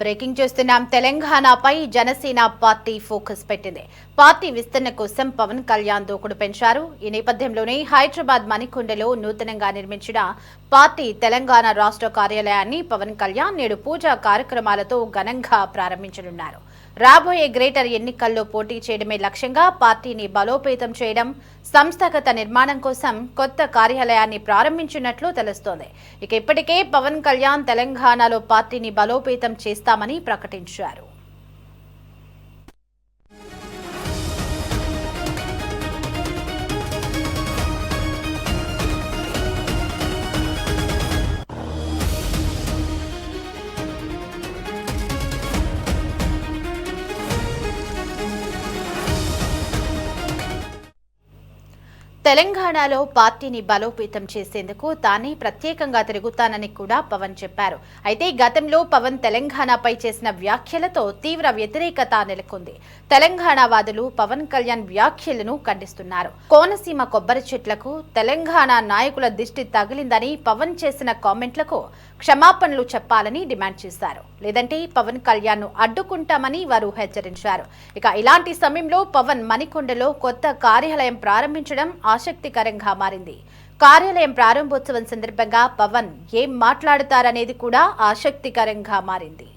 Breaking చూస్తున్నాం. తెలంగాణపై Janasena party focus పెట్టింది. పార్టీ విస్తరణ కోసం పవన్ కళ్యాణ్ దూకుడు పెంచారు. ఈ నేపథ్యంలోనే హైదరాబాద్ మణికొండలో నూతనంగా నిర్మించిన పార్టీ తెలంగాణ రాష్ట్ర కార్యాలయాన్ని పవన్ కళ్యాణ్ నేడు పూజా కార్యక్రమాలతో ఘనంగా ప్రారంభించనున్నారు. రాబోయే గ్రేటర్ ఎన్నికల్లో పోటీ చేయడమే లక్ష్యంగా పార్టీని బలోపేతం చేయడం, సంస్థాగత నిర్మాణం కోసం కొత్త కార్యాలయాన్ని ప్రారంభించినట్లు తెలుస్తోంది. ఇప్పటికే పవన్ కళ్యాణ్ తెలంగాణలో పార్టీని బలోపేతం చేస్తామని ప్రకటించారు. తెలంగాణలో పార్టీని బలోపేతం చేసేందుకు తానే ప్రత్యేకంగా తిరుగుతానని కూడా పవన్ చెప్పారు. అయితే గతంలో పవన్ తెలంగాణపై చేసిన వ్యాఖ్యలతో తీవ్ర వ్యతిరేకత నెలకొంది. తెలంగాణవాదులు పవన్ కళ్యాణ్ వ్యాఖ్యలను ఖండిస్తున్నారు. కోనసీమ కొబ్బరి చెట్లకు తెలంగాణ నాయకుల దిష్టి తగిలిందని పవన్ చేసిన కామెంట్లకు క్షమాపణలు చెప్పాలని డిమాండ్ చేశారు. లేదంటే పవన్ కళ్యాణ్ ను అడ్డుకుంటామని వారు హెచ్చరించారు. ఇలాంటి సమయంలో పవన్ మణికొండలో కొత్త కార్యాలయం ప్రారంభించడం ఆసక్తికరంగా మారింది. కార్యాలయం ప్రారంభోత్సవం సందర్భంగా పవన్ ఏం మాట్లాడుతారనేది కూడా ఆసక్తికరంగా మారింది.